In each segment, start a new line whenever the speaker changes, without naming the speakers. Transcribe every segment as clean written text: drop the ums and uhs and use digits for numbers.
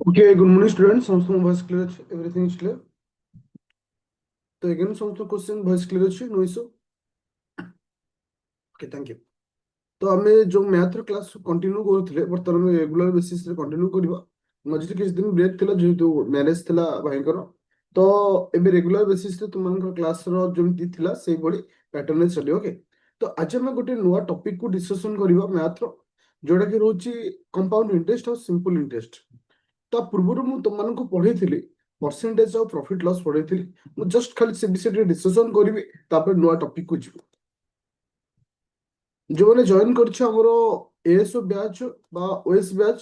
Okay, good morning, students. Samsung voice clear ଅଛି, everything is clear. तो again Samsung question voice clear ଅଛି, no issue. Okay, thank you. तो ଆମେ ଯୋଉ ମ୍ୟାଥର class continue କରୁଥିଲେ ବର୍ତ୍ତମାନ ଆମେ ରେଗୁଲାର ବେସିସରେ କଣ୍ଟିନ୍ୟୁ କରିବା। ମଝିରେ କିଛି ଦିନ ବ୍ରେକ୍ ଥିଲା ଯେହେତୁ ମ୍ୟାରେଜ ଥିଲା ଭାଇଙ୍କର। ତ ଏବେ ରେଗୁଲାର ବେସିସରେ ତୁମମାନଙ୍କର କ୍ଲାସର ଯେମିତି ଥିଲା ସେଇଭଳି ପ୍ୟାଟର୍ନରେ ଚାଲିବ। ଓକେ, ତ ଆଜି ଆମେ ଗୋଟେ ନୂଆ ଟପିକକୁ ଡିସ୍କସନ କରିବା ମ୍ୟାଥର, ଯୋଉଟାକି ରହୁଛି କମ୍ପାଉଣ୍ଡ ଇଣ୍ଟରେଷ୍ଟ ଆଉ ସିମ୍ପଲ ଇଣ୍ଟରେଷ୍ଟ। ତା ପୂର୍ବରୁ ମୁଁ ତୁମମାନଙ୍କୁ ପଢେଇଥିଲି ପରସେଣ୍ଟେଜ ଆଉ ପ୍ରଫିଟ ଲସ୍ ପଢେଇଥିଲି। ମୁଁ ଜଷ୍ଟ ଖାଲି ସେ ବିଷୟରେ ଡିସ୍କସନ କରିବି, ତାପରେ ନୂଆ ଟପିକକୁ ଯିବି। ଯୋଉମାନେ ଜଏନ୍ କରିଛ ଆମର ଏଏସଓ ବ୍ୟାଚ୍ ବା ଓଏସ୍ ବ୍ୟାଚ୍,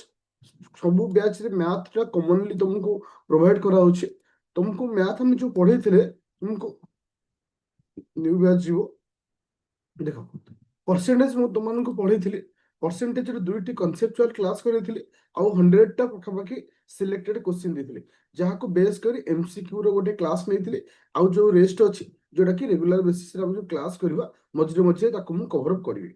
ସବୁ ବ୍ୟାଚରେ ମ୍ୟାଥଟା କମନଲି ତମକୁ ପ୍ରୋଭାଇଡ କରାହଉଛି। ତମକୁ ମ୍ୟାଥ ଆମେ ଯୋଉ ପଢେଇଥିଲେ ତୁମକୁ ନ୍ୟୁ ବ୍ୟାଚ୍ ଯିବ। ଦେଖ, ପରସେଣ୍ଟେଜ ମୁଁ ତୁମମାନଙ୍କୁ ପଢେଇଥିଲି। ପରସେଣ୍ଟେଜର ଦୁଇଟି କନସେପଚୁଆଲ କ୍ଲାସ୍ କରିଥିଲି ଆଉ 100ଟା ପାଖାପାଖି ସିଲେକ୍ଟେଡ କ୍ୱେଶ୍ଚିନ୍ ଦେଇଥିଲି, ଯାହାକୁ ବେସ୍ କରି MCQ ର ଗୋଟେ କ୍ଲାସ୍ ନେଇଥିଲି। ଆଉ ଯୋଉ ରେଷ୍ଟ ଅଛି ଯୋଉଟାକି ରେଗୁଲାର ବେସିସରେ ଆମେ ଯୋଉ କ୍ଲାସ୍ କରିବା ମଝିରେ ମଝିରେ ତାକୁ ମୁଁ କଭର ଅପ୍ କରିବି।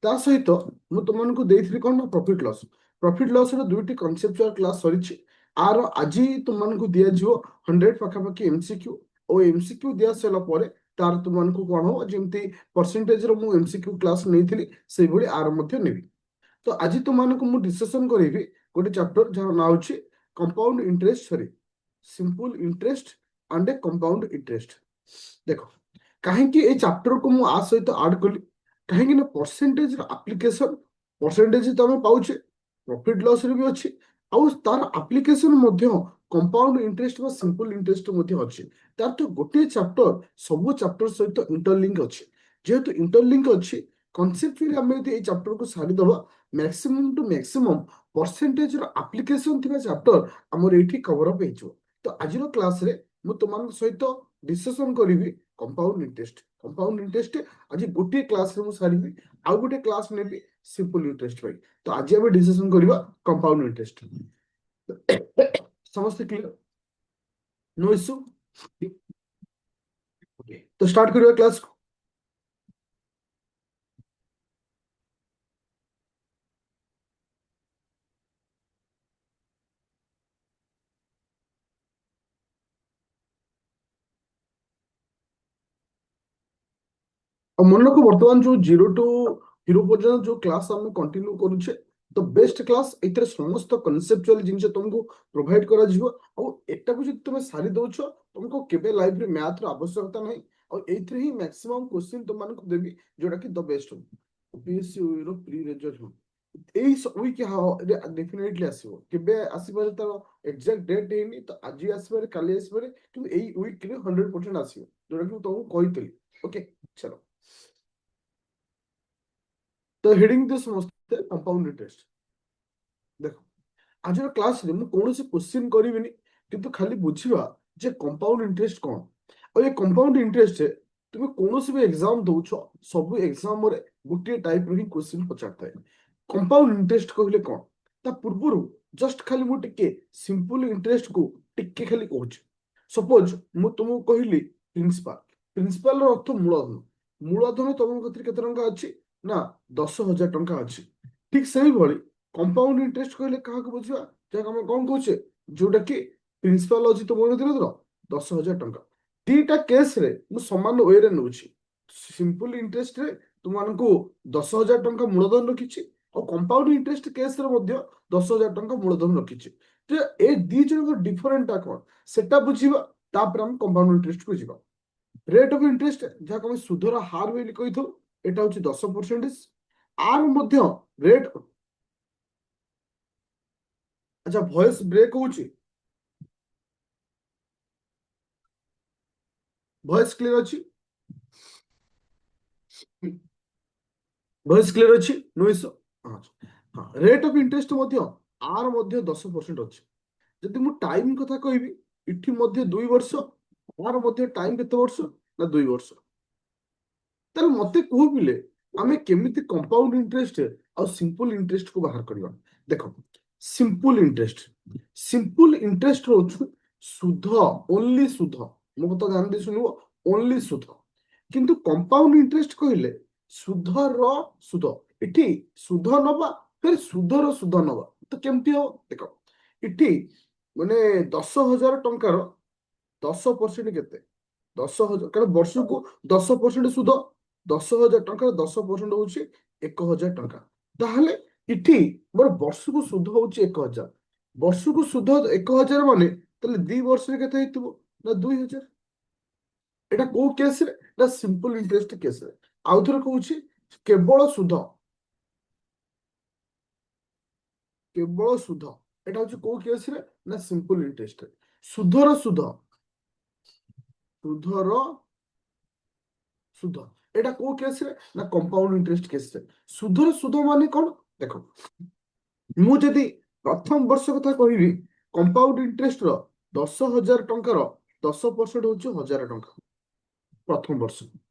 ତା ସହିତ ମୁଁ ତୁମମାନଙ୍କୁ ଦେଇଥିଲି କ'ଣ ନା ପ୍ରଫିଟ୍ ଲସ୍। ପ୍ରଫିଟ୍ ଲସ୍ର ଦୁଇଟି କନସେପଚୁଆଲ କ୍ଲାସ୍ ସରିଛି। ଆର ଆଜି ତୁମମାନଙ୍କୁ ଦିଆଯିବ 100 ପାଖାପାଖି MCQ। ଓ MCQ ଦିଆ ସାରିଲା ପରେ ତାର ତୁମମାନଙ୍କୁ କ'ଣ ହବ, ଯେମିତି ପରସେଣ୍ଟେଜର ମୁଁ MCQ କ୍ଲାସ୍ ନେଇଥିଲି ସେଇଭଳି ଆର ମଧ୍ୟ ନେବି। ତ ଆଜି ତୁମମାନଙ୍କୁ ମୁଁ ଡିସ୍କସନ କରିବି ଗୋଟେ ଚାପ୍ଟର ଯାହାର ନାଁ ହେଉଛି compound interest, sorry simple interest and A compound interest. ଦେଖ, କାହିଁକି ଏଇ ଚାପ୍ଟରକୁ ମୁଁ ଆ ସହିତ ଆଡ୍ କଲି, କାହିଁକି ନା ପରସେଣ୍ଟେଜର ଆପ୍ଲିକେସନ ପରସେଣ୍ଟେଜ ତ ଆମେ ପାଉଛେ, ପ୍ରଫିଟ ଲସ୍ରେ ବି ଅଛି, ଆଉ ତାର ଆପ୍ଲିକେସନ ମଧ୍ୟ କମ୍ପାଉଣ୍ଡ ଇଣ୍ଟରେଷ୍ଟ ବା ସିମ୍ପଲ ଇଣ୍ଟରେଷ୍ଟ ମଧ୍ୟ ଅଛି। ତାର ତ ଗୋଟିଏ ଚାପ୍ଟର ସବୁ ଚାପ୍ଟର ସହିତ ଇଣ୍ଟରଲିଙ୍କ ଅଛି। ଯେହେତୁ ଇଣ୍ଟରଲିଙ୍କ ଅଛି, କନସେପ୍ଟଲି ଆମେ ଯଦି ଏଇ ଚାପ୍ଟରକୁ ସାରିଦେବା, ମ୍ୟାକ୍ସିମମ୍ ଟୁ ମ୍ୟାକ୍ସିମମ୍ ପରସେଣ୍ଟେଜର ଆପ୍ଲିକେସନ ଥିବା ଚାପ୍ଟର ଆମର ଏଇଠି କଭର ଅପ୍ ହେଇଯିବ। ତ ଆଜିର କ୍ଲାସରେ ମୁଁ ତୁମମାନଙ୍କ ସହିତ ଡିସ୍କସନ କରିବି କମ୍ପାଉଣ୍ଡ ଇଣ୍ଟରେଷ୍ଟ। କମ୍ପାଉଣ୍ଡ ଇଣ୍ଟରେଷ୍ଟ ଆଜି ଗୋଟିଏ କ୍ଲାସରେ ମୁଁ ସାରିବି, ଆଉ ଗୋଟେ କ୍ଲାସ ନେବି ସିମ୍ପଲ ଇଣ୍ଟରେଷ୍ଟ ପାଇଁ। ତ ଆଜି ଆମେ ଡିସ୍କସନ କରିବା କମ୍ପାଉଣ୍ଡ ଇଣ୍ଟରେଷ୍ଟ। ସମସ୍ତେ କ୍ଲିୟର? No issue? ओके, तो स्टार्ट करिए क्लास को। ଆଉ ମନେ ରଖ, ବର୍ତ୍ତମାନ ଯୋଉ 0 ଟୁ ହିରୋ ପର୍ଯ୍ୟନ୍ତ ଯୋଉ କ୍ଲାସ ଆମେ କଣ୍ଟିନ୍ୟୁ କରୁଛେ, ତ ବେଷ୍ଟ କ୍ଲାସ ଏଥିରେ ସମସ୍ତ କନସେପଚୁଆଲ ଜିନିଷ ତମକୁ ପ୍ରୋଭାଇଡ କରାଯିବ। ଆଉ ଏଟାକୁ ଯଦି ତମେ ସାରି ଦଉଛ, ତମକୁ କେବେ ଲାଇଫରେ ମ୍ୟାଥର ଆବଶ୍ୟକତା ନାହିଁ। ଆଉ ଏଇଥିରେ ହିଁ ମ୍ୟାକ୍ସିମମ୍ କ୍ୱେଶ୍ଚିନ୍ ତମମାନଙ୍କୁ ଦେବି, ଯୋଉଟା କି ଦ ବେଷ୍ଟ ହବ। PSU ର ପ୍ରି ରେଜଲ୍ଟ ହବ ଏଇ ୱିକ୍ ଡେଫିନେଟଲି ଆସିବ। କେବେ ଆସିପାରେ ତାର ଏକ୍ସାକ୍ଟ ଡେଟ୍ ହେଇନି, ତ ଆଜି ଆସିପାରେ, କାଲି ଆସିପାରେ, କିନ୍ତୁ ଏଇ ୱିକରେ 100% ଆସିବ, ଯୋଉଟା କି ମୁଁ ତମକୁ କହିଥିଲି। ଓକେ, ଚलो। ତ ହେଡିଂ ତ ସମସ୍ତେ କମ୍ପାଉଣ୍ଡ ଇଣ୍ଟରେଷ୍ଟ। ଦେଖ, ଆଜିର କ୍ଲାସରେ ମୁଁ କୌଣସି କ୍ୱେଶ୍ଚିନ୍ କରିବିନି, କିନ୍ତୁ ଖାଲି ବୁଝିବା ଯେ କମ୍ପାଉଣ୍ଡ ଇଣ୍ଟରେଷ୍ଟ କ'ଣ। ଆଉ ଏ କମ୍ପାଉଣ୍ଡ ଇଣ୍ଟରେଷ୍ଟରେ ତୁମେ କୌଣସି ବି ଏକ୍ସାମ ଦଉଛ, ସବୁ ଏକ୍ସାମରେ ଗୋଟିଏ ଟାଇପର ହିଁ କ୍ୱେଶ୍ଚିନ୍ ପଚାରିଥାଏ। କମ୍ପାଉଣ୍ଡ ଇଣ୍ଟରେଷ୍ଟ କହିଲେ କ'ଣ, ତା ପୂର୍ବରୁ ଜଷ୍ଟ ଖାଲି ମୁଁ ଟିକେ ସିମ୍ପଲ ଇଣ୍ଟରେଷ୍ଟକୁ ଟିକେ ଖାଲି କହୁଛି। ସପୋଜ ମୁଁ ତୁମକୁ କହିଲି ପ୍ରିନ୍ସିପାଲ। ପ୍ରିନ୍ସିପାଲର ଅର୍ଥ ମୂଳଧନ। ମୂଳଧନ ତମ କତିରେ କେତେ ଟଙ୍କା ଅଛି ନା 10,000 ଟଙ୍କା ଅଛି। ଠିକ ସେଇଭଳି କମ୍ପାଉଣ୍ଡ ଇଣ୍ଟରେଷ୍ଟ କହିଲେ କାହାକୁ ବୁଝିବା, ଯାହାକୁ ଆମେ କ'ଣ କହୁଛେ, ଯୋଉଟା କି ପ୍ରିନ୍ସିପାଲ ଅଛି ତୁମ କତିରେ 10,000 ଟଙ୍କା। ଦିଟା କେସରେ ମୁଁ ସମାନ ୱେରେ ନେଉଛି। ସିମ୍ପଲ ଇଣ୍ଟରେଷ୍ଟରେ ତୁମମାନଙ୍କୁ 10,000 ଟଙ୍କା ମୂଳଧନ ରଖିଛି, ଆଉ କମ୍ପାଉଣ୍ଡ ଇଣ୍ଟରେଷ୍ଟ କେସରେ ମଧ୍ୟ 10,000 ଟଙ୍କା ମୂଳଧନ ରଖିଛି। ତ ଏ ଦି ଜଣଙ୍କ ଡିଫରେଣ୍ଟଟା କ'ଣ ସେଟା ବୁଝିବା, ତାପରେ ଆମେ କମ୍ପାଉଣ୍ଡ ଇଣ୍ଟରେଷ୍ଟକୁ ଯିବା। ରେଟ୍ ଅଫ୍ ଇଣ୍ଟରେଷ୍ଟ, ଯାହାକୁ ଆମେ ସୁଧର ହାର ବୋଲି କହିଥାଉ, এটা হচ্ছে 10%। আর ମଧ୍ୟ ରେଟ୍, ଆଚ୍ଛା ଭଏସ ବ୍ରେକ୍ ହଉଛି, ଭଏସ କ୍ଲିୟର ଅଛି? ଭଏସ କ୍ଲିୟର ଅଛି? No issue? ହଁ, ରେଟ୍ ଅଫ୍ ଇଣ୍ଟରେଷ୍ଟ ମଧ୍ୟ ଆର ମଧ୍ୟ 10% ଅଛି। ଯଦି ମୁଁ ଟାଇମ କଥା କହିବି, ଏଠି ମଧ୍ୟ 2 ବର୍ଷ, ଆର ମଧ୍ୟ ଟାଇମ କେତେ ବର୍ଷ ନା 2 ବର୍ଷ। ତାହେଲେ ମତେ କୁହ ପିଲେ, ଆମେ କେମିତି କମ୍ପାଉଣ୍ଡ ଇଣ୍ଟରେଷ୍ଟ ଆଉ ସିମ୍ପଲ ଇଣ୍ଟରେଷ୍ଟକୁ ବାହାର କରିବା। ଦେଖ, ସିମ୍ପଲ ଇଣ୍ଟରେଷ୍ଟ, ସିମ୍ପଲ ଇଣ୍ଟରେଷ୍ଟ ହଉଛି ସୁଧ, ଓନ୍ଲି ସୁଧ। ମୋ କଥା ଧ୍ୟାନ ଦେଇ ଶୁଣିବ, ଓନ୍ଲି ସୁଧ। କିନ୍ତୁ କମ୍ପାଉଣ୍ଡ ଇଣ୍ଟରେଷ୍ଟ କହିଲେ ସୁଧର ସୁଧ। ଏଠି ସୁଧ ନବା ଫେର ସୁଧର ସୁଧ ନବା, ତ କେମିତି ହବ? ଦେଖ, ଏଠି ମାନେ 10,000 ଟଙ୍କାର 10% କେତେ? 10,000, କାରଣ ବର୍ଷକୁ 10% ସୁଧ। 10,000 ଟଙ୍କାର 10% ହଉଛି 1,000 ଟଙ୍କା। ତାହେଲେ ଏଠି ମୋର ବର୍ଷକୁ ସୁଧ ହଉଛି 1,000। ବର୍ଷକୁ ସୁଧ 1,000 ମାନେ ତାହେଲେ 2 ବର୍ଷରେ କେତେ ହେଇଥିବ? ନା 2,000। ଏଟା କୋଉ କେସରେ? ନା ସିମ୍ପଲ ଇଣ୍ଟରେଷ୍ଟ କେସରେ। ଆଉ ଥରେ କହୁଛି, କେବଳ ସୁଧ, କେବଳ ସୁଧ। ଏଟା ହଉଛି କୋଉ କେସରେ? ନା ସିମ୍ପଲ ଇଣ୍ଟରେଷ୍ଟ। ସୁଧର ସୁଧ, ସୁଧର ସୁଧ। ଏଟା କୋଉ କେସରେ? ନା କମ୍ପାଉଣ୍ଡ ଇଣ୍ଟରେଷ୍ଟ କେସରେ। ସୁଧର ସୁଧ ମାନେ କଣ? ଦେଖ, ମୁଁ ଯଦି ପ୍ରଥମ ବର୍ଷ କଥା କହିବି, କମ୍ପାଉଣ୍ଡ ଇଣ୍ଟରେଷ୍ଟ ର 10,000 ଟଙ୍କାର 10% ହଉଛି 1,000 ଟଙ୍କା ପ୍ରଥମ ବର୍ଷ।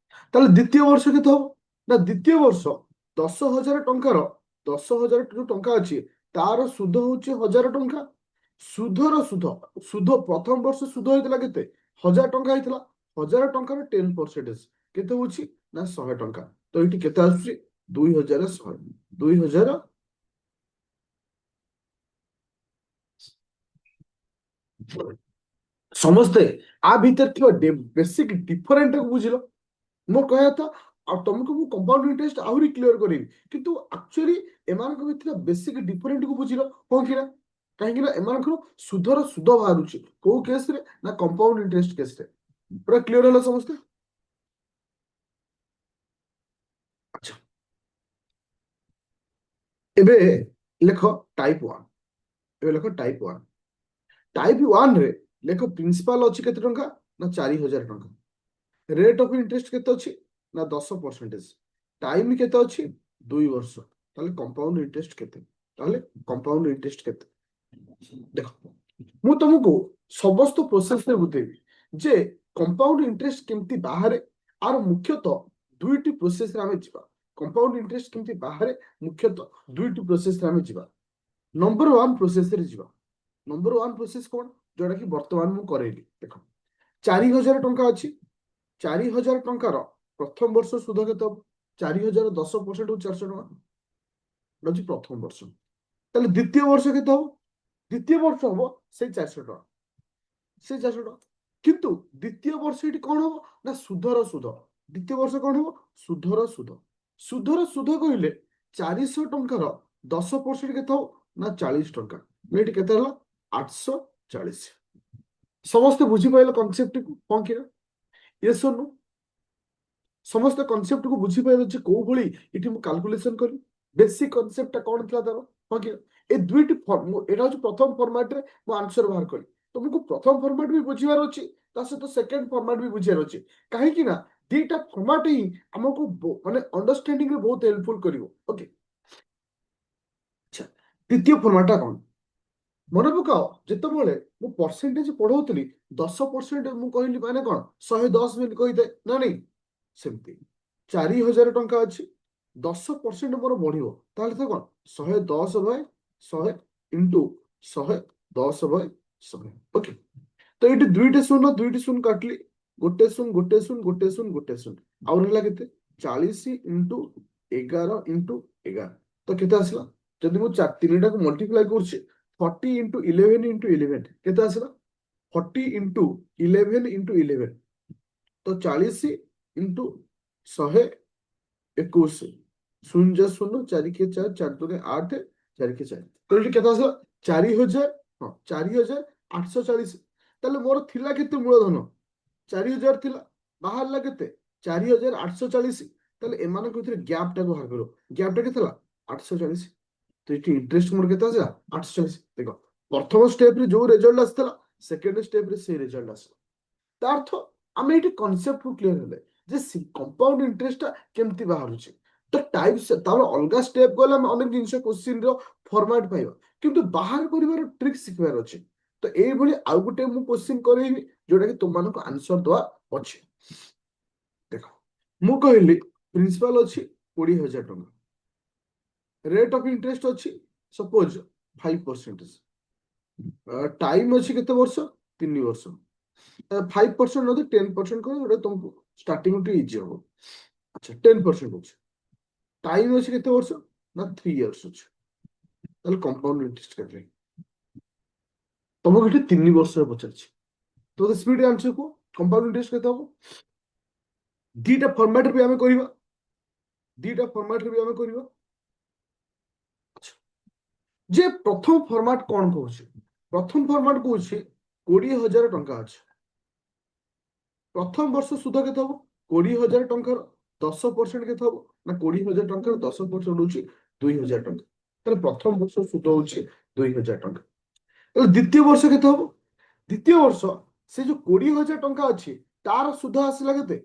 ତାହେଲେ ଦ୍ୱିତୀୟ ବର୍ଷ କେତେ ହବ? ନା ଦ୍ୱିତୀୟ ବର୍ଷ 10,000 ଟଙ୍କାର 10,000 ଯୋଉ ଟଙ୍କା ଅଛି ତାର ସୁଧ ହଉଛି 1,000 ଟଙ୍କା। ସୁଧର ସୁଧ, ସୁଧ ପ୍ରଥମ ବର୍ଷ ସୁଧ ହେଇଥିଲା କେତେ? 1,000 ଟଙ୍କା ହେଇଥିଲା। 1,000 ଟଙ୍କାର 10% କେତେ ହଉଛି? ନା 100 ଟଙ୍କା। ତ ଏଇଠି କେତେ ଆସୁଛି? 2,100। 2,000। ସମସ୍ତେ ଆ ଭିତରେ ଥିବା ବେସିକ ଡିଫରେଣ୍ଟ ବୁଝିଲ। ମୋ କହିବା କଥା, ଆଉ ତମକୁ ମୁଁ କମ୍ପାଉଣ୍ଡ ଇଣ୍ଟରେଷ୍ଟ ଆହୁରି କ୍ଲିୟର କରିବି, କିନ୍ତୁ ଆକ୍ଚୁଆଲି ଏମାନଙ୍କ ଭିତରେ ବେସିକ ଡିଫରେଣ୍ଟ କୁ ବୁଝିଲ କଣ କି ନା? କାହିଁକି ନା ଏମାନଙ୍କର ସୁଧର ସୁଧ ବାହାରୁଛି କୋଉ କେସରେ? ନା କମ୍ପାଉଣ୍ଡ ଇଣ୍ଟରେଷ୍ଟ କେସରେ। ପୁରା କ୍ଲିୟର ହେଲା ସମସ୍ତେ? ଆଚ୍ଛା, ଏବେ ଲେଖ ଟାଇପ ୱାନ୍। ଏବେ ଲେଖ ଟାଇପ ୱାନ୍। ଟାଇପ ୱାନ ରେ ଲେଖ ପ୍ରିନ୍ସିପାଲ ଅଛି କେତେ ଟଙ୍କା? ନା 4,000 ଟଙ୍କା। ରେଟ୍ ଅଫ ଇଣ୍ଟରେଷ୍ଟ କେତେ ଅଛି? ନା 10%। ଟାଇମ କେତେ ଅଛି? 2 ବର୍ଷ। ତାହେଲେ କମ୍ପାଉଣ୍ଡ ଇଣ୍ଟରେଷ୍ଟ କେତେ? ତାହେଲେ କମ୍ପାଉଣ୍ଡ ଇଣ୍ଟରେଷ୍ଟ କେତେ? ଦେଖ, ମୁଁ ତମକୁ ସମସ୍ତ ପ୍ରୋସେସରେ ବୁଝେଇବି ଯେ କମ୍ପାଉଣ୍ଡ ଇଣ୍ଟରେଷ୍ଟ କେମିତି ବାହାରେ। ଆର ମୁଖ୍ୟତଃ ଦୁଇଟି ପ୍ରୋସେସରେ ଆମେ ଯିବା। କମ୍ପାଉଣ୍ଡ ଇଣ୍ଟରେଷ୍ଟ କେମିତି ବାହାରେ, ମୁଖ୍ୟତଃ ଦୁଇଟି ପ୍ରୋସେସରେ ଆମେ ଯିବା। ନମ୍ବର ୱାନ ପ୍ରୋସେସରେ ଯିବା। ନମ୍ବର ୱାନ ପ୍ରୋସେସ କଣ? ଯୋଉଟା କି ବର୍ତ୍ତମାନ ମୁଁ କରେଇଲି। ଦେଖ, 4,000 ଟଙ୍କା ଅଛି। 4,000 ଟଙ୍କାର ପ୍ରଥମ ବର୍ଷ ସୁଧ କେତେ ହବ? 4,000 10% ହଉଛି 400 ଟଙ୍କା। ଏଟା ହଉଛି ପ୍ରଥମ ବର୍ଷ। ତାହେଲେ ଦ୍ୱିତୀୟ ବର୍ଷ କେତେ ହବ? ଦ୍ୱିତୀୟ ବର୍ଷ ହବ ସେଇ 400 ଟଙ୍କା। ସେଇ 400 ଟଙ୍କା। କିନ୍ତୁ ଦ୍ୱିତୀୟ ବର୍ଷ ଏଠି କଣ ହବ? ନା ସୁଧର ସୁଧ। ଦ୍ୱିତୀୟ ବର୍ଷ କଣ ହବ? ସୁଧର ସୁଧ। ସୁଧର ସୁଧ କହିଲେ 400 ଟଙ୍କାର 10% କେତେ ହବ? ନା 40 ଟଙ୍କା। ଏଠି କେତେ ହେଲା? 840। ସମସ୍ତେ ବୁଝିପାରିଲ କନସେପ୍ଟକୁ କଣ କି? Yes or no? ସମସ୍ତେ କନସେପ୍ଟକୁ ବୁଝିପାରିଲେ ଯେ କୋଉ ଭଳି ଏଠି ମୁଁ କାଲକୁଲେସନ କଲି? ବେସିକ କନସେପ୍ଟଟା କଣ ଥିଲା ତାର? ହଁ କି? ଏ ଦୁଇଟି ଏଇଟା ହଉଛି ପ୍ରଥମ ଫର୍ମାଟରେ ମୁଁ ଆନ୍ସର ବାହାର କଲି। ତମକୁ ପ୍ରଥମ ଫର୍ମାଟ ବି ବୁଝିବାର ଅଛି, ତା ସହିତ ସେକେଣ୍ଡ ଫର୍ମାଟ ବି ବୁଝିବାର ଅଛି। କାହିଁକି ନା ଦିଟା ଫର୍ମାଟ ହିଁ ଆମକୁ ମାନେ ଅଣ୍ଡରଷ୍ଟାଣ୍ଡିଂରେ ବହୁତ ହେଲ୍ପଫୁଲ କରିବ। ଓକେ, ଆଚ୍ଛା, ଦ୍ୱିତୀୟ ଫର୍ମାଟଟା କଣ? ମନେ ପକାଅ, ଯେତେବେଳେ ମୁଁ ପରସେଣ୍ଟେଜ ପଢଉଥିଲି 10% ମୁଁ କହିଲି ମାନେ କଣ? 110 ବୋଲି କହିଥାଏ ନା ନାଇଁ? ସେମିତି 4,000 ଟଙ୍କା ଅଛି, 10% ମୋର ବଢିବ, ତାହେଲେ ତ କଣ? 110/100 ଇଣ୍ଟୁ 110/100। ଓକେ, ତ ଏଇଠି ଦୁଇଟି ଶୂନ ଦୁଇଟି ଶୂନ କାଟିଲି। ଗୋଟେ ଶୂନ ଗୋଟେ ଶୂନ ଗୋଟେ ଶୂନ ଗୋଟେ ଶୂନ। ଆଉ ରହିଲା କେତେ? 40 × 11 × 11। ତ କେତେ ଆସିଲା? ଯଦି ମୁଁ ତିନିଟାକୁ ମଲ୍ଟିପ୍ଲାଏ କରୁଛି, 40 × 11 × 11 କେତେ ଆସିଲା? 40 × 11 × 11। ତ 40 × 100 21। ଶୂନ ଯା ଶୂନ, 4 × 4 4 × 8 4 × 4। ତ ଏଠି କେତେ ଆସିଲା? 4,000। ହଁ, 4,840। ତାହେଲେ ମୋର ଥିଲା କେତେ ମୂଳଧନ? 4,000 ଥିଲା। ବାହାରିଲା କେତେ? 4,840। ତାହେଲେ ଏମାନଙ୍କ ଭିତରେ ଗ୍ୟାପ ଟାକୁ ବାହାର କର। ଗ୍ୟାପ ଟା କେତେ ହେଲା? 840। ତ ଏଠି ଇଣ୍ଟରେଷ୍ଟ ମୋର କେତେ ଆସିଲା? 840। ଦେଖ, ପ୍ରଥମ ଷ୍ଟେପରେ ଯୋଉ ରେଜଲ୍ଟ ଆସିଥିଲା, ସେକେଣ୍ଡ ଷ୍ଟେପରେ ସେଇ ରେଜଲ୍ଟ ଆସିଲା। ତା ଅର୍ଥ ଆମେ ଏଠି କନସେପ୍ଟ କ୍ଲିୟର ହେଲେ ଯେ କମ୍ପାଉଣ୍ଡ ଇଣ୍ଟରେଷ୍ଟ ଟା କେମିତି ବାହାରୁଛି। ତ ଟାଇପ ତାର ଅଲଗା ଷ୍ଟେପ ଗଲେ ଆମେ ଅନେକ ଜିନିଷ କୋଶ୍ଚିନ ର ଫର୍ମାଟ ପାଇବା, କିନ୍ତୁ ବାହାର କରିବାର ଟ୍ରିକ୍ ଶିଖିବାର ଅଛି। ତ ଏଇଭଳି ଆଉ ଗୋଟେ ମୁଁ କୋଶ୍ଚିନ କରେଇବି ଯୋଉଟା କି ତୁମମାନଙ୍କୁ ଆନ୍ସର ଦେବା ଅଛି। ଦେଖ, ମୁଁ କହିଲି ପ୍ରିନ୍ସିପାଲ ଅଛି 20,000 ଟଙ୍କା। ରେଟ୍ ଅଫ ଇଣ୍ଟରେଷ୍ଟ ଅଛି ସପୋଜ 5%। ଟାଇମ ଅଛି କେତେ ବର୍ଷ? 3 ବର୍ଷ। 5% ନଦେଇ 10% କର, ଯୋଉଟା ତମକୁ ଷ୍ଟାର୍ଟିଂ ଟିକେ ଇଜି ହବ। ଆଚ୍ଛା, 10% ଅଛି। ଟାଇମ ଅଛି କେତେ ବର୍ଷ? ନା 3 ଇୟର୍ସ ଅଛି। ତାହେଲେ କମ୍ପାଉଣ୍ଡ ଇଣ୍ଟରେଷ୍ଟ କେତେ? ତମକୁ ଏଠି 3 ବର୍ଷରେ ପଚାରିଛି। ତ ସ୍ପିଡ ଆନ୍ସର କୁହ, କମ୍ପାଉଣ୍ଡ ଇଣ୍ଟରେଷ୍ଟ କେତେ ହବ? ଦିଟା ଫର୍ମାଟରେ ବି ଆମେ କରିବା, ଦିଟା ଫର୍ମାଟରେ ବି ଆମେ କରିବା। ଯେ ପ୍ରଥମ ଫର୍ମାଟ କଣ କହୁଛି? ପ୍ରଥମ ଫର୍ମାଟ କହୁଛି 20,000 ଟଙ୍କା ଅଛି। ପ୍ରଥମ ବର୍ଷ ସୁଧ କେତେ ହବ? 20,000 ଟଙ୍କାର 10% କେତେ ହବ? ନା 20,000 ଟଙ୍କାର 10% ହଉଛି 2,000 ଟଙ୍କା। ତାହେଲେ ପ୍ରଥମ ବର୍ଷ ସୁଧ ହଉଛି 2,000 ଟଙ୍କା। ତାହେଲେ ଦ୍ୱିତୀୟ ବର୍ଷ କେତେ ହବ? ଦ୍ୱିତୀୟ ବର୍ଷ ସେ ଯୋଉ 20,000 ଟଙ୍କା ଅଛି ତାର ସୁଧ ଆସିଲା କେତେ?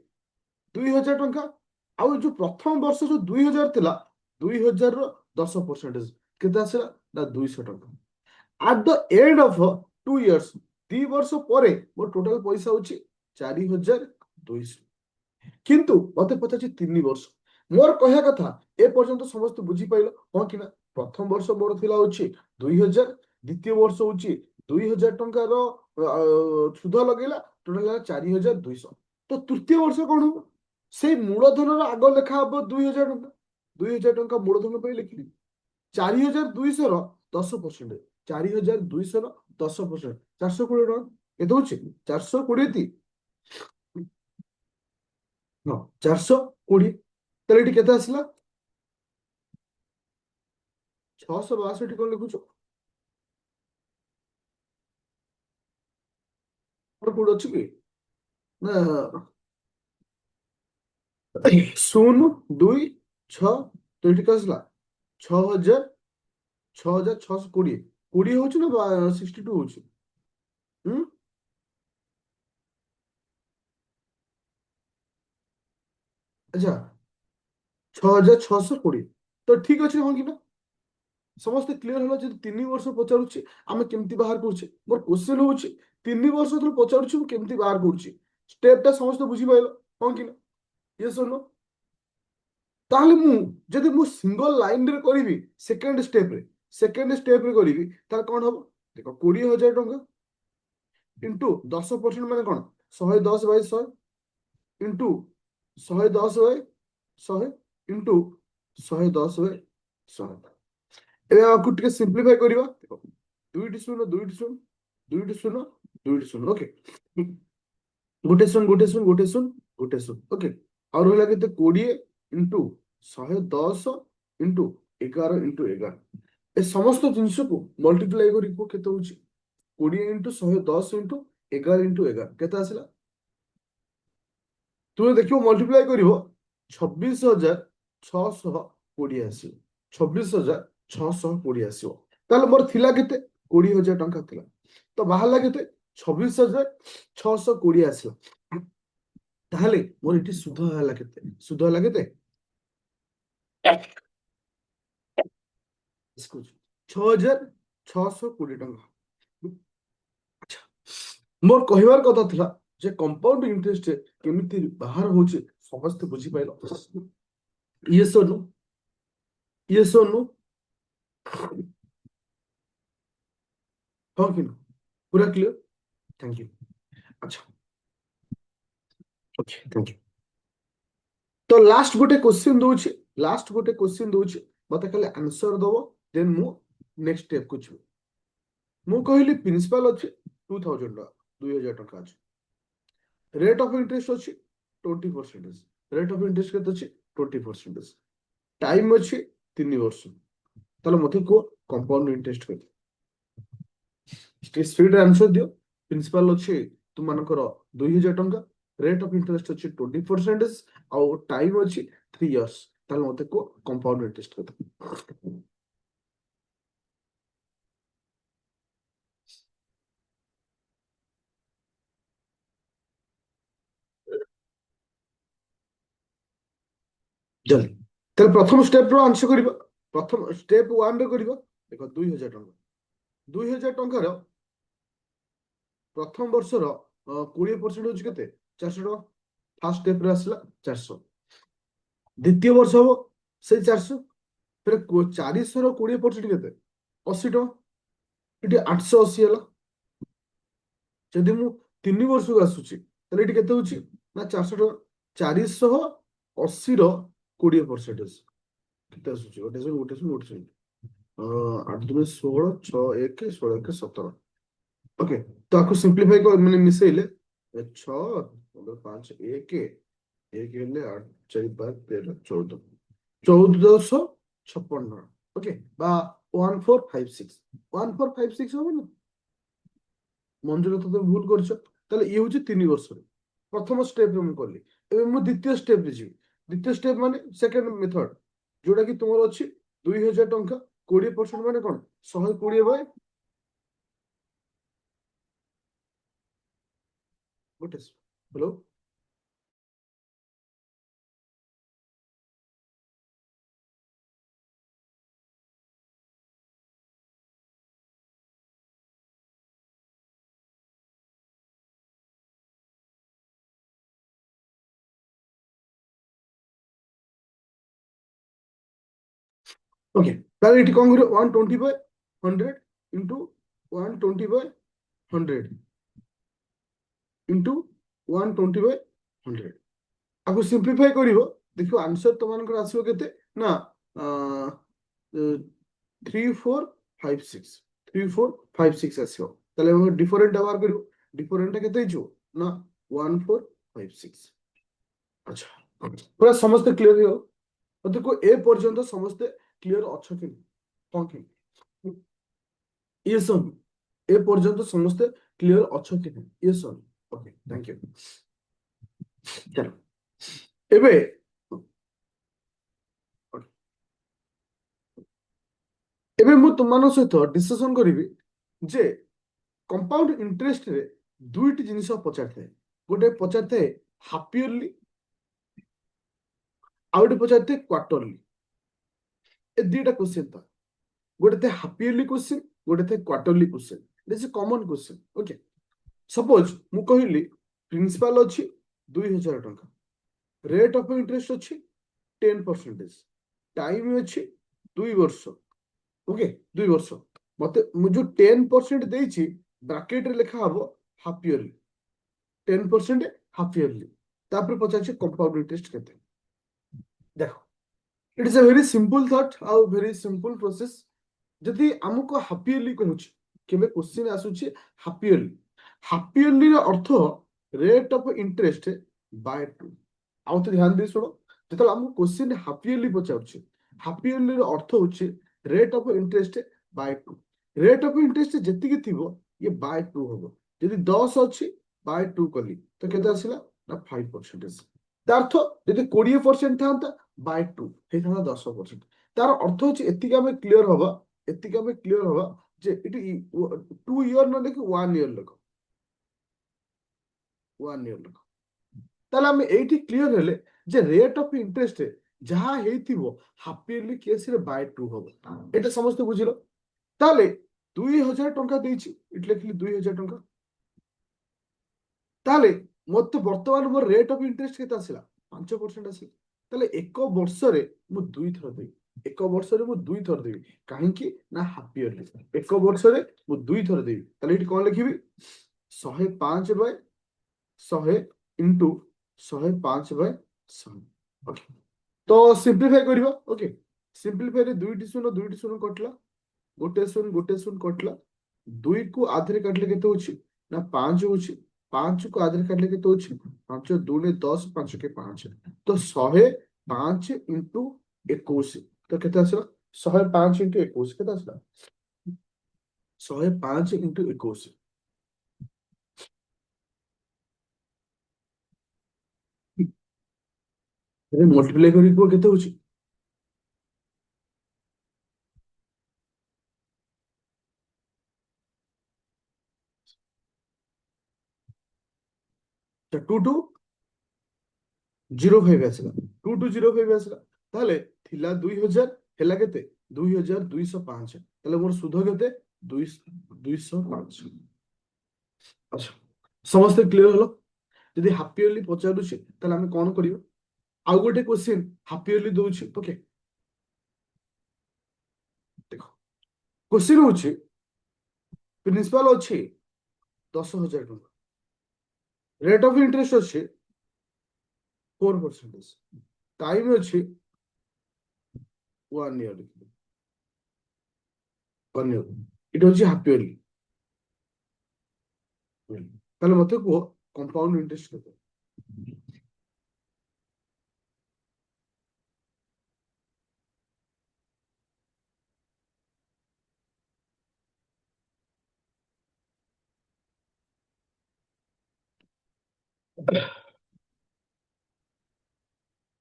2,000 ଟଙ୍କା। ଆଉ ଯୋଉ ପ୍ରଥମ ବର୍ଷ ଯୋଉ 2,000 ଥିଲା, 2,000 ର 10% କେତେ ଆସିଲା? ନା 200 ଟଙ୍କା। At the end of 2 years, 2 ବର୍ଷ ପରେ ମୋର ଟୋଟାଲ ପଇସା ହଉଛି 4,200। କିନ୍ତୁ ମତେ ପଚାରୁଛି 3 ବର୍ଷ। ମୋର କହିବା କଥା ଏ ପର୍ଯ୍ୟନ୍ତ ସମସ୍ତେ ବୁଝିପାରିଲ ହଁ କି ନା? ପ୍ରଥମ ବର୍ଷ ମୋର ଥିଲା ହଉଛି 2,000, ଦ୍ୱିତୀୟ ବର୍ଷ ହଉଛି 2,000 ଟଙ୍କାର ସୁଧ ଲଗେଇଲା, ଟୋଟାଲ ହେଲା 4,200। ତ ତୃତୀୟ ବର୍ଷ କଣ ହବ? ସେଇ ମୂଳଧନର ଆଗ ଲେଖା ହବ 2,000 ଟଙ୍କା। 2,000 ଟଙ୍କା ମୂଳଧନ ପାଇଁ ଲେଖିଲି। 4,200 ର 10%, 4,200 ର 10%, 420 ଟଙ୍କା। କେତେ ହଉଛି? 420। ହଁ, 420। ତାହେଲେ ଏଠି କେତେ ଆସିଲା? 662। କଣ ଲେଖୁଛ? କୋଉଠି ଅଛି କି? ନା 0,2,6। ତ ଏଠି କେତେ ଆସିଲା? 6,000, 6,620। 20 ହଉଛି ନା 62 ହଉଛି? ହୁଁ? ଆଚ୍ଛା, 6,620। ତ ଠିକ ଅଛି, ହଁ କି ନା? ସମସ୍ତେ କ୍ଲିୟର ହେଲା? ଯଦି 3 ବର୍ଷ ପଚାରୁଛି ଆମେ କେମିତି ବାହାର କରୁଛେ? ମୋର କ୍ୱେଶ୍ଚନ ହଉଛି 3 ବର୍ଷ ଯେତେବେଳେ ପଚାରୁଛି ମୁଁ କେମିତି ବାହାର କରୁଛି? ଷ୍ଟେପଟା ସମସ୍ତେ ବୁଝିପାରିଲ ହଁ କି ନା? Yes or no? ତାହେଲେ ଯଦି ମୁଁ ସିଙ୍ଗଲ ଲାଇନରେ କରିବି, ସେକେଣ୍ଡ ଷ୍ଟେପରେ କରିବି, ତାହେଲେ କଣ ହବ? ଦେଖ, 20,000 ଟଙ୍କା ଇଣ୍ଟୁ 10% ମାନେ କଣ? 110/100 ଇଣ୍ଟୁ 110/100 ଇଣ୍ଟୁ 110/100। ଏବେ ଆକୁ ଟିକେ ସିମ୍ପ୍ଲିଫାଇ କରିବା। ଦେଖ, ଦୁଇଟି ଶୂନ, ଦୁଇଟି ଶୂନ, ଦୁଇଟି ଶୂନ, ଦୁଇଟି ଶୂନ। ଓକେ, ଗୋଟେ ଶୂନ, ଗୋଟେ ଶୂନ, ଗୋଟେ ଶୂନ, ଗୋଟେ ଶୂନ। ଓକେ, ଆଉ ରହିଲା କେତେ? 20 ଇଣ୍ଟୁ 110 ଇଣ୍ଟୁ 11 ଇଣ୍ଟୁ 11। ଏ ସମସ୍ତ ଜିନିଷକୁ ମଲ୍ଟିପ୍ଲାଇ କରି କେତେ ହଉଛି? 20 ଇଣ୍ଟୁ 110 ଇଣ୍ଟୁ 11 ଇଣ୍ଟୁ 11 କେତେ ଆସିଲା? ତୁମେ ଦେଖିବ ମଲ୍ଟିପ୍ଲାଇ କରିବ, 26,620 ଆସିବ। 26,620 ଆସିବ। ତାହେଲେ ମୋର ଥିଲା କେତେ? 20,000 ଟଙ୍କା ଥିଲା। ତ ବାହାରିଲା କେତେ? 26,620 ଆସିଲା। ତାହେଲେ ମୋର ଏଠି ସୁଧ ହେଲା କେତେ? ସୁଧ ହେଲା କେତେ? 6,620 ଟଙ୍କା। ଆଚ୍ଛା, ମୋର କହିବାର କଥା ଥିଲା ଯେ କମ୍ପାଉଣ୍ଡ ଇଣ୍ଟରେଷ୍ଟ କେମିତି ବାହାର ହଉଛି ସମସ୍ତେ ବୁଝିପାରିଲ? Yes or no? Yes or no? ହଁ କି ନା? ପୁରା କ୍ଲିୟର? Thank you. ଆଚ୍ଛା, ଓକେ, ଥ୍ୟାଙ୍କ ୟୁ। ତ ଲାଷ୍ଟ ଗୋଟେ କ୍ୱେଶ୍ଚିନ୍ ଦଉଛି, ଲାଷ୍ଟ ଗୋଟେ କ୍ୱେଶ୍ଚିନ୍ ଦଉଛି, ମତେ ଖାଲି ଆନ୍ସର ଦବ, ଦେନ୍ ମୁଁ ନେକ୍ସଟ ଷ୍ଟେପକୁ ଯିବି। ମୁଁ କହିଲି ପ୍ରିନ୍ସିପାଲ ଅଛି 2,000 ଟଙ୍କା, 2,000 ଟଙ୍କା ଅଛି। ରେଟ୍ ଅଫ୍ ଇଣ୍ଟରେଷ୍ଟ ଅଛି 20%। ରେଟ୍ ଅଫ ଇଣ୍ଟରେଷ୍ଟ କେତେ ଅଛି? 20%। ଟାଇମ୍ ଅଛି 3 ବର୍ଷ। ତାହେଲେ ମତେ କୁହ କମ୍ପାଉଣ୍ଡ ଇଣ୍ଟରେଷ୍ଟ କେତେ? ସ୍ପିଡ୍ ଆନ୍ସର ଦିଅ। ପ୍ରିନ୍ସିପାଲ ଅଛି ତୁମମାନଙ୍କର 2,000 ଟଙ୍କା, ରେଟ୍ ଅଫ ଇଣ୍ଟରେଷ୍ଟ ଅଛି 20%, ଆଉ ଟାଇମ୍ ଅଛି 3 years। ତାହେଲେ ମତେ କୁହ କମ୍ପାଉଣ୍ଡ ଇଣ୍ଟରେଷ୍ଟ କେତେ? ଜଲ୍ଦି। ତାହେଲେ ପ୍ରଥମ ଷ୍ଟେପର ଆନ୍ସର କରିବା। ପ୍ରଥମ ଷ୍ଟେପ 1ରେ କରିବା। ଦେଖ, 2,000 ଟଙ୍କା, 2,000 ଟଙ୍କାର ପ୍ରଥମ ବର୍ଷର 20% ହଉଛି କେତେ? 400 ଟଙ୍କା। ଫାର୍ଷ୍ଟ ଷ୍ଟେପରେ ଆସିଲା 400। ଦ୍ୱିତୀୟ ବର୍ଷ ହବ ସେଇ 400। ଫେରେ 400 ର 20% କେତେ? 80 ଟଙ୍କା। ଏଠି 880 ହେଲା। ଯଦି ମୁଁ 3 ବର୍ଷକୁ ଆସୁଛି ତାହେଲେ ଏଠି କେତେ ହଉଛି? ନା 400 ଟଙ୍କା। 480 ର 20% କେତେ ଆସୁଛି? ଗୋଟେ ଶୂନ, ଗୋଟେ ଶୂନ, ଗୋଟେ ଶୂନ। 8 2 16, 6 1 16 1 17। ओके तो आपको सिंप्लीफाई कर मैंने मिसेइले 6 5 1 ହେଲେ 8 4 5 13 14 1456 ଓକେ বা 1456 1456 ହବ ନା ମଞ୍ଜୁର ତ ଭୁଲ କରିଛ ତାହେଲେ ଇଏ ହଉଛି 3 ବର୍ଷରେ ପ୍ରଥମ ଷ୍ଟେପରେ ମୁଁ କଲି ଏବେ ମୁଁ ଦ୍ୱିତୀୟ ଷ୍ଟେପରେ ଯିବି ଦ୍ୱିତୀୟ ଷ୍ଟେପ ମାନେ ସେକେଣ୍ଡ ମେଥଡ ଯୋଉଟା କି ତୁମର ଅଛି 2000 ଟଙ୍କା 20% ମାନେ କଣ 120 ବାଇ ଗୋଟେ ହ୍ୟାଲୋ ओके তাহলে এটি কম করে 120/100 ইন্টু 120/100 ইন্টু 120/100 ଆକୁ ସିମ୍ପ୍ଲିଫାଇ କରିବ ଦେଖିବ ଆନ୍ସର ତମମାନଙ୍କର ଆସିବ କେତେ ନା 3456 3456 ଆସିବ ତାହେଲେ ଆମେ ଡିଫରେଣ୍ଟ ବାହାର କରିବ ଡିଫରେଣ୍ଟ କେତେ ହେଇଯିବ ନା 1456 ଆଚ୍ଛା ପୁରା ସମସ୍ତେ କ୍ଲିୟର ହେଇଗଲ ମତେ କୁହ ଏ ପର୍ଯ୍ୟନ୍ତ ସମସ୍ତେ କ୍ଲିୟର ଅଛ କି କଣ କି ୟେସ୍ ଅନ୍ ଏ ପର୍ଯ୍ୟନ୍ତ ସମସ୍ତେ କ୍ଲିୟର ଅଛ କି ନାହିଁ ୟେସ୍ ଅନ୍ ଓକେ ଥ୍ୟାଙ୍କ ୟୁ ଚାଲ ଏବେ ଏବେ ମୁଁ ତୁମମାନଙ୍କ ସହିତ ଡିସ୍କସନ କରିବି ଯେ କମ୍ପାଉଣ୍ଡ ଇଣ୍ଟରେଷ୍ଟରେ ଦୁଇଟି ଜିନିଷ ପଚାରିଥାଏ ଗୋଟେ ପଚାରିଥାଏ ହାଫ୍ ଇୟରଲି ଆଉ ଗୋଟେ ପଚାରିଥାଏ କ୍ୱାର୍ଟରଲି ଏ ଦିଟା କ୍ୱେଶ୍ଚନ ଥାଏ ଗୋଟେ ଥାଏ ହାଫ୍ ଇୟରଲି କ୍ୱେଶ୍ଚନ ଗୋଟେ ଥାଏ quarterly question this common question okay suppose ମୁଁ କହିଲି ପ୍ରିନ୍ସିପାଲ ଅଛି 2000 ଟଙ୍କା ରେଟ୍ ଅଫ ଇଣ୍ଟରେଷ୍ଟ ଅଛି 10% ଟାଇମ ଅଛି 2 ବର୍ଷ ଓକେ 2 ବର୍ଷ ମତେ ମୁଁ ଯୋଉ 10% ଦେଇଛି ବ୍ରାକେଟରେ ଲେଖା ହବ ହାଫ୍ ଇୟରଲି 10% ହାଫ୍ ଇୟରଲି ତାପରେ ପଚାରୁଛି କମ୍ପାଉଣ୍ଡ ଇଣ୍ଟରେଷ୍ଟ କେତେ ଦେଖ ଇଟ୍ ଇସ୍ ଏ ଭେରି ସିମ୍ପଲ ଥଟ୍ ଆଉ ଭେରି ସିମ୍ପଲ ପ୍ରୋସେସ ଯଦି ଆମକୁ ହାଫ୍ ଇୟରଲି କହୁଛି କେବେ କ୍ୱେଶ୍ଚିନ୍ ଆସୁଛି ହାଫ୍ ଇୟରଲି ହାଫ୍ ଇୟରଲିର ଅର୍ଥ ରେଟ୍ ଅଫ ଇଣ୍ଟରେଷ୍ଟ ବାय 2 ଆଉ ତ ଧ୍ୟାନ ଦେଇ ଶୁଣ ଯେତେବେଳେ ଆମକୁ କ୍ୱେଶ୍ଚିନ୍ ହାଫ୍ ଇୟରଲି ପଚାରୁଛି ହାଫ୍ ଇୟରଲିର ଅର୍ଥ ହଉଛି rate of interest by 2 rate of interest ଯେତିକି ଥିବ ଇଏ ବାय 2 ହବ ଯଦି 10 ଅଛି ବାय 2 କଲି ତ କେତେ ଆସିଲା ନା 5% ତା ଅର୍ଥ ଯଦି 20% ଥାନ୍ତା ବାय 2 ହେଇଥାନ୍ତା 10% ତାର ଅର୍ଥ ହଉଛି ଏତିକି ଆମେ କ୍ଲିୟର ହବା ଏତିକି ଆମେ କ୍ଲିୟର ହବା ଯେ ଏଠି 2 ଇୟର ନ ଲେଖି 1 ଇୟର ଲେଖ 1 ଇୟର ଲେଖ ତାହେଲେ ଆମେ ଏଇଠି କ୍ଲିୟର ହେଲେ ଯେ ରେଟ୍ ଅଫ ଇଣ୍ଟରେଷ୍ଟ ଯାହା ହେଇଥିବ ହାଫ୍ ଇୟରଲି କେସରେ ବାय 2 ହବ ଏଇଟା ସମସ୍ତେ ବୁଝିଲ ତାହେଲେ 2000 ଟଙ୍କା ଦେଇଛି ଏଠି ଲେଖିଲି 2000 ଟଙ୍କା ତାହେଲେ ମତେ ବର୍ତ୍ତମାନ ମୋର ରେଟ୍ ଅଫ ଇଣ୍ଟରେଷ୍ଟ କେତେ ଆସିଲା 5% ଆସିଲା ତାହେଲେ ଏକ ବର୍ଷରେ ମୁଁ ଦୁଇଥର ଦେବି ଏକ ବର୍ଷରେ ମୁଁ ଦୁଇଥର ଦେବି କାହିଁକି ନା ହାଫ୍ ଇୟରଲି ଏକ ବର୍ଷରେ ମୁଁ ଦୁଇଥର ଦେବି ତାହେଲେ ଏଠି କଣ ଲେଖିବି 105/100 ଇଣ୍ଟୁ 105/100 ଓକେ ତ ସିମ୍ପ୍ଲିଫାଇ କରିବା ଓକେ ସିମ୍ପ୍ଲିଫାଇରେ ଦୁଇଟି ଶୂନ କଟିଲା ଗୋଟେ ଶୂନ କଟିଲା 2 କୁ ଆଧରେ କାଟିଲେ କେତେ ହଉଛି ନା 5 ହଉଛି 5 କୁ ଆଧରେ କାଟିଲେ କେତେ ହଉଛି 5 2 10 5 କେ 5 ତ 105 ଇଣ୍ଟୁ 21 ତ କେତେ ଆସିଲା 105 ଇଣ୍ଟୁ 21 କେତେ ଆସିଲା 105 ଇଣ୍ଟୁ 21 ମଲ୍ଟିପ୍ଲାଇ କରି କୁହ କେତେ ହଉଛି 2205 ଆସିଲା 2205 ଆସିଲା ତାହେଲେ ଥିଲା 2000 ହେଲା କେତେ 2205 ତାହେଲେ ମୋର ସୁଧ କେତେ 205 ଆଚ୍ଛା ସମସ୍ତେ କ୍ଲିୟର ହଲ ଯଦି ହାଫ୍ ଇୟରଲି ପଚାରୁଛି ତାହେଲେ ଆମେ କଣ କରିବା ଆଉ ଗୋଟେ କ୍ୱେଶ୍ଚିନ୍ ହାଫ୍ ଇୟରଲି ଦଉଛି ଓକେ ଦେଖ କ୍ୱେଶ୍ଚିନ୍ ହଉଛି ପ୍ରିନ୍ସିପାଲ ଅଛି 10,000 ଟଙ୍କା ରେଟ୍ ଅଫ ଇଣ୍ଟରେଷ୍ଟ ଅଛି 4% ଟାଇମ ଅଛି 1 ଇୟର ଏଇଟା ହଉଛି ହାଫ୍ ଇୟରଲି ତାହେଲେ ମତେ କୁହ କମ୍ପାଉଣ୍ଡ ଇଣ୍ଟରେଷ୍ଟ କେତେ?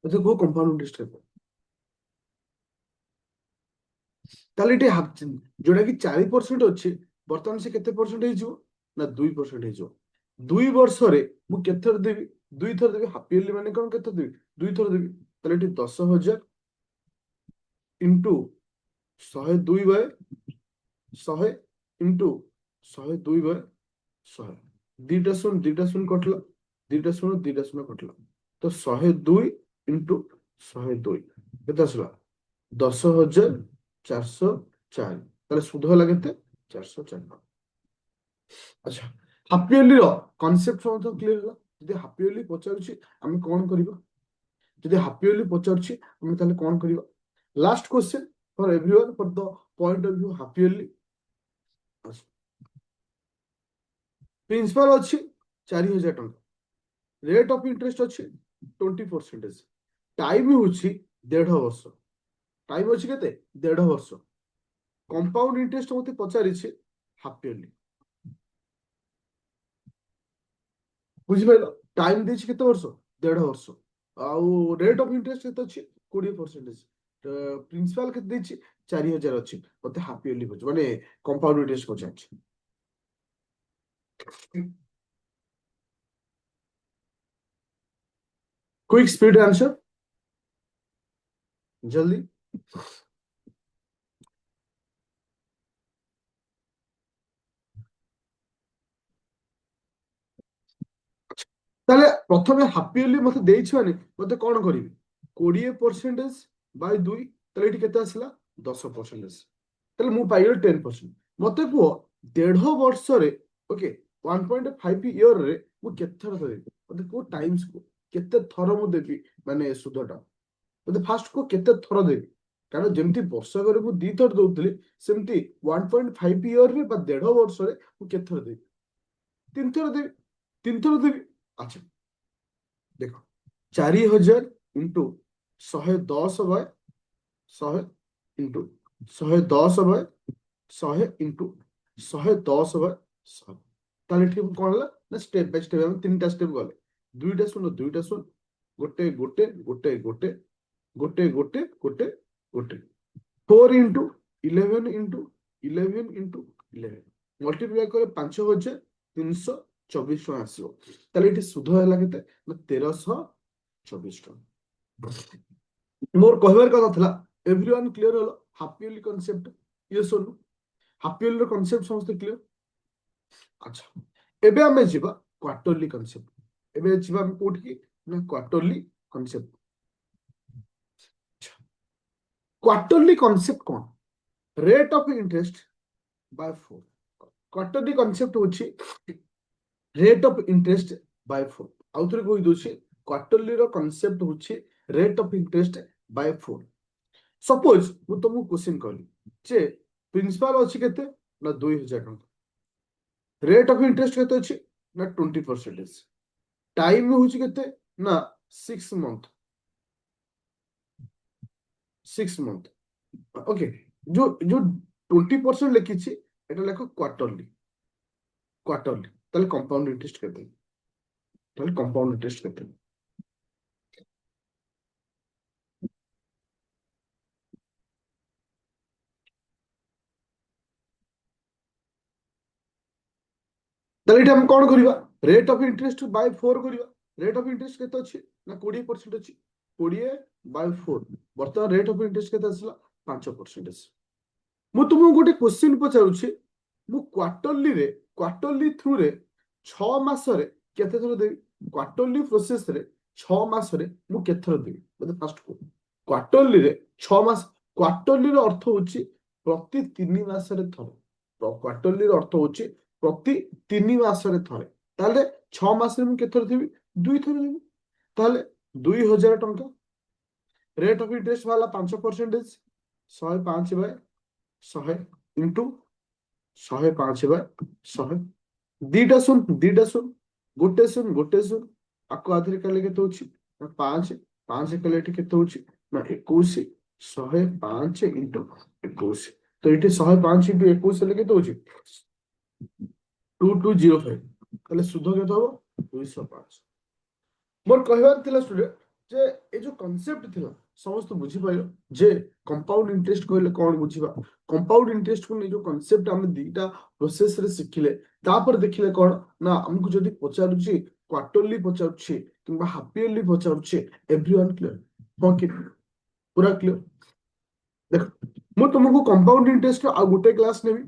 ମତେ କୁହ କମ୍ପାଉଣ୍ଡ ଇଣ୍ଟରେଷ୍ଟ କେତେ? ତାହେଲେ ଏଠି ଯୋଉଟା କି 4% ଅଛି, ବର୍ତ୍ତମାନ ସେ କେତେ ପରସେଣ୍ଟ ହେଇଯିବ ନା 2% ହେଇଯିବ। 2 ବର୍ଷରେ ମୁଁ କେତେ ଥର ଦେବି? 2 ଥର ଦେବି। ହାଫ ଇୟରଲି ମାନେ କଣ, କେତେ ଦେବି? 2 ଥର ଦେବି। ତାହେଲେ ଏଠି 10,000 ଇଣ୍ଟୁ 102/100 ଇଣ୍ଟୁ 102/100। ଦିଟା ଶୂନ କଟିଲା, ଦିଟା ଶୂନ କଟିଲା। ତ 102 ଇଣ୍ଟୁ 102 କେତେ ଆସିଲା? 10,404। ତାହେଲେ ସୁଧ ହେଲା କେତେ? 404। ଆଚ୍ଛା, ହାଫ ଇୟରଲି ର କନସେପ୍ଟ ସମସ୍ତ କ୍ଲିୟର ହେଲା? ଯଦି ହାଫ ଇୟରଲି ପଚାରୁଛି ଆମେ କଣ କରିବା? ଯଦି ହାଫ ଇୟରଲି ପଚାରୁଛି ଆମେ ତାହେଲେ କଣ କରିବା? Last question for everyone for the point of view half yearly. Principal ଅଛି 4,000 ଟଙ୍କା, ରେଟ୍ ଅଫ ଇଣ୍ଟରେଷ୍ଟ ଅଛି 20%, ଟାଇମ ହେଉଛି 1.5 ବର୍ଷ। ଟାଇମ ଅଛି କେତେ? 1.5 ବର୍ଷ। କମ୍ପାଉଣ୍ଡ ଇଣ୍ଟରେଷ୍ଟ ମତେ ପଚାରିଛି ହାଫ ଇୟରଲି। ବୁଝିପାରିଲ? ଟାଇମ ଦେଇଛି କେତେ ବର୍ଷ? 1.5 ବର୍ଷ। ଆଉ ରେଟ୍ ଅଫ ଇଣ୍ଟରେଷ୍ଟ କେତେ ଅଛି? 20%। ପ୍ରିନ୍ସିପାଲ କେତେ ଦେଇଛି? 4,000 ଅଛି। ମତେ ହାଫ ଇୟରଲି ମାନେ କମ୍ପାଉଣ୍ଡ ଇଣ୍ଟରେଷ୍ଟ ପଚାରିଛି। क्विक स्पीड आंसर, जल्दी। তাহলে প্রথমে হাফ ইয়ারলি মতে ଦେଇଛି মানে মতে কোন করিবি? 20% বাই 2, তাহলে এটি কেতে আসলা? 10%। তাহলে ମୁଁ ପାଇଗଲି 10%। ମତେ କୁହ 1.5 ବର୍ଷରେ, ଓକେ, 1.5 ଇୟରରେ ମୁଁ କେତେ ଥର ଦେବି? ମତେ କୁହ ଟାଇମ୍ସ କୁହ, କେତେ ଥର ମୁଁ ଦେବି ମାନେ ସୁଧଟା? ମତେ ଫାଷ୍ଟ କୁହ କେତେ ଥର ଦେବି? କାରଣ ଯେମିତି ବର୍ଷକରେ ମୁଁ 2 ଥର ଦଉଥିଲି, ସେମିତି 1.5 ଇୟରରେ ବା 1.5 ବର୍ଷରେ ମୁଁ କେତେ ଥର ଦେବି? 3 ଥର ଦେବି। 3 ଥର ଦେବି। ଆଚ୍ଛା, ଦେଖ 4,000 ଇଣ୍ଟୁ 110/100 ଇଣ୍ଟୁ 110/100 ଇଣ୍ଟୁ 110/100। ତାହେଲେ ଏଠି କଣ ହେଲା ନା ଷ୍ଟେପ ବାଇ ଷ୍ଟେପ ଆମେ 3ଟା ଷ୍ଟେପ ଗଲେ। ଦୁଇଟା ଶୂନ, ଗୋଟେ ଗୋଟେ ଗୋଟେ ଗୋଟେ ଗୋଟେ ଗୋଟେ ଗୋଟେ ଗୋଟେ 4 ଇଣ୍ଟୁ 11 ଇଣ୍ଟୁ 11 ଇଣ୍ଟୁ 11 ମଲ୍ଟିପ୍ଲାଏ କଲେ 5,324 ଟଙ୍କା ଆସିବ। ତାହେଲେ ଏଠି ସୁଧ ହେଲା କେତେ ନା 1,324 ଟଙ୍କା। ମୋର କହିବାର କଥା ଥିଲା ଏଭ୍ରିୱାନ୍ କ୍ଲିୟର ହେଲା ହାଫ ଇୟରଲି କନସେପ୍ଟ? ୟେସ୍ ଓର नो? ହାଫ ଇୟରଲି କନସେପ୍ଟ ସମସ୍ତେ କ୍ଲିୟର? ଆଚ୍ଛା, ଏବେ ଆମେ ଯିବା କ୍ୱାର୍ଟରଲି କନସେପ୍ଟ। ଏବେ ଯିବା ଆମେ କୋଉଠିକି ନା କ୍ୱାର୍ଟରଲି କନସେପ୍ଟ। କ୍ୱାର୍ଟରଲି କନସେପ୍ଟ କଣ? Rate of interest by 4। Quarterly concept ହେଉଛି ରେଟ୍ ଅଫ ଇଣ୍ଟରେଷ୍ଟ ବାय 4। ଆଉ ଥରେ କହି ଦଉଛି, କ୍ୱାର୍ଟରଲି ର କନସେପ୍ଟ ହେଉଛି rate of interest by 4। Suppose ମୁଁ ତମକୁ କ୍ୱେଶ୍ଚିନ୍ କହିଲି ଯେ ପ୍ରିନ୍ସିପାଲ ଅଛି କେତେ ନା 2,000 ଟଙ୍କା, ରେଟ୍ ଅଫ ଇଣ୍ଟରେଷ୍ଟ କେତେ ଅଛି ନା 20%, ଟାଇମ ହେଉଛି କେତେ ନା 6 ମନ୍ଥ। 6 month, okay. ଯୋଉ ଯୋଉ 20% ଲେଖିଛି এটা লেখো କ୍ୱାର୍ଟରଲି। କ୍ୱାର୍ଟରଲି ତାହେଲେ କମ୍ପାଉଣ୍ଡ ଇଣ୍ଟରେଷ୍ଟ କେତେ? ତାହେଲେ କମ୍ପାଉଣ୍ଡ ଇଣ୍ଟରେଷ୍ଟ କେତେ? ତାହେଲେ ଏଠି ଆମେ କଣ କରିବା? ରେଟ୍ ଅଫ ଇଣ୍ଟରେଷ୍ଟ ବାଇ 4 କରିବା। ରେଟ୍ ଅଫ ଇଣ୍ଟରେଷ୍ଟ କେତେ ଅଛି ନା 20% ଅଛି। 20/4, ବର୍ତ୍ତମାନ ରେଟ୍ ଅଫ ଇଣ୍ଟରେଷ୍ଟ କେତେ ଆସିଲା? 5%। ମୁଁ ତୁମକୁ ଗୋଟେ କ୍ୱେଶ୍ଚିନ୍ ପଚାରୁଛି, ମୁଁ କ୍ୱାର୍ଟରଲି ଥ୍ରୁରେ 6 ମାସରେ କେତେ ଥର ଦେବି? କ୍ୱାର୍ଟରଲି ପ୍ରୋସେସରେ 6 ମାସରେ ମୁଁ କେତେ ଥର ଦେବି? ମତେ ଫାଷ୍ଟ କୁହ। କ୍ୱାର୍ଟରଲିରେ 6 ମାସ, କ୍ୱାର୍ଟରଲିର ଅର୍ଥ ହଉଛି ପ୍ରତି 3 ମାସରେ ଥରେ। କ୍ୱାର୍ଟରଲିର ଅର୍ଥ ହଉଛି ପ୍ରତି 3 ମାସରେ ଥରେ। ତାହେଲେ 6 ମାସରେ ମୁଁ କେତେ ଥର ଦେବି? 2 ଥର ଦେବି। ତାହେଲେ 2,000 ଟଙ୍କା, ରେଟ୍ ଅଫ ଇଣ୍ଟରେଷ୍ଟ ବାହାରିଲା 5%, 105/100 ଇଣ୍ଟୁ 105/100 ଦିଟା ଶୂନ ଗୋଟେ ଶୂନ ଆକୁ ଆଧିରେ କଲେ କେତେ ହଉଛି ନା ପାଞ୍ଚ ପାଞ୍ଚ କଲେ ଏଠି କେତେ ହଉଛି ନା 21 105 ଇଣ୍ଟୁ 21 ତ ଏଠି 105 ଇଣ୍ଟୁ 21 ହେଲେ କେତେ ହଉଛି 2205 ତାହେଲେ ସୁଧ କେତେ ହବ 205 ମୋର କହିବାର ଥିଲା ଷ୍ଟୁଡେଣ୍ଟ ଯେ ଏ ଯୋଉ କନସେପ୍ଟ ଥିଲା ସମସ୍ତେ ବୁଝିପାରିଲ ଯେ କମ୍ପାଉଣ୍ଡ ଇଣ୍ଟରେଷ୍ଟ କହିଲେ କଣ ବୁଝିବା କମ୍ପାଉଣ୍ଡ ଇଣ୍ଟରେଷ୍ଟ କୁ ନେଇ ଯୋଉ କନସେପ୍ଟ ଆମେ ଦିଟା ପ୍ରୋସେସ ରେ ଶିଖିଲେ ତାପରେ ଦେଖିଲେ କଣ ନା ଆମକୁ ଯଦି ପଚାରୁଛି କ୍ୱାର୍ଟରଲି ପଚାରୁଛି କିମ୍ବା ହାଫ ଇୟରଲି ପଚାରୁଛି ଏଭ୍ରିୱାନ୍ କ୍ଲିୟର ହଁ କି ପୁରା କ୍ଲିୟର ଦେଖ ମୁଁ ତୁମକୁ କମ୍ପାଉଣ୍ଡ ଇଣ୍ଟରେଷ୍ଟ ଆଉ ଗୋଟେ କ୍ଲାସ ନେବି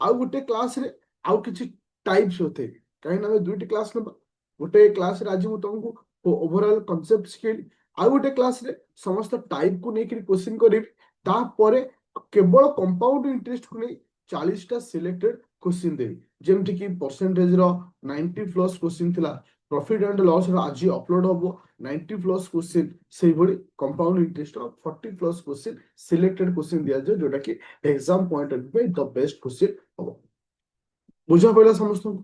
ଆଉ ଗୋଟେ କ୍ଲାସରେ ଆଉ କିଛି ଟାଇପ୍ସ ଥାଏ କାହିଁକି ନା ଆମେ ଦୁଇଟି କ୍ଲାସ ନେବା ଗୋଟେ କ୍ଲାସରେ ଆଜି ମୁଁ ତୁମକୁ ଓଭରଅଲ କନସେପ୍ଟ ଶିଖେଇଲି ଆଉ ଗୋଟେ କ୍ଲାସରେ ସମସ୍ତ ଟାଇପକୁ ନେଇକି କ୍ୱେଶ୍ଚିନ୍ କରିବି ତାପରେ କେବଳ କମ୍ପାଉଣ୍ଡ ଇଣ୍ଟରେଷ୍ଟକୁ ନେଇ 40ଟା ସିଲେକ୍ଟେଡ କ୍ୱେଶ୍ଚିନ୍ ଦେବି ଯେମିତିକି ପରସେଣ୍ଟେଜର 90 ପ୍ଲସ୍ କ୍ୱେଶ୍ଚିନ୍ ଥିଲା ପ୍ରଫିଟ୍ ଆଣ୍ଡ ଲସ୍ ଆଜି ଅପଲୋଡ ହବ 90 ପ୍ଲସ୍ କ୍ୱେଶ୍ଚିନ୍ ସେଇଭଳି କମ୍ପାଉଣ୍ଡ ଇଣ୍ଟରେଷ୍ଟର 40 ପ୍ଲସ୍ କ୍ୱେଶ୍ଚିନ୍ ସିଲେକ୍ଟେଡ କ୍ୱେଶ୍ଚିନ୍ ଦିଆଯାଏ ଯୋଉଟା କି exam point of view the best question ହବ ବୁଝା ପଡ଼ିଲା ସମସ୍ତଙ୍କୁ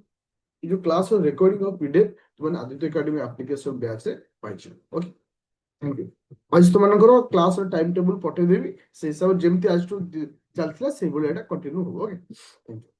ये जो क्लास और रिकॉर्डिंग ऑफ पीडीएफ तुमने आदित्य एकेडमी एप्लीकेशन बैच से पाइछ ओके थैंक यू आज तुमनकर क्लास और टाइम टेबल पठे देबी से हिसाब जेमती आज चलथिला से भली एटा कंटिन्यू हो ओके थैंक यू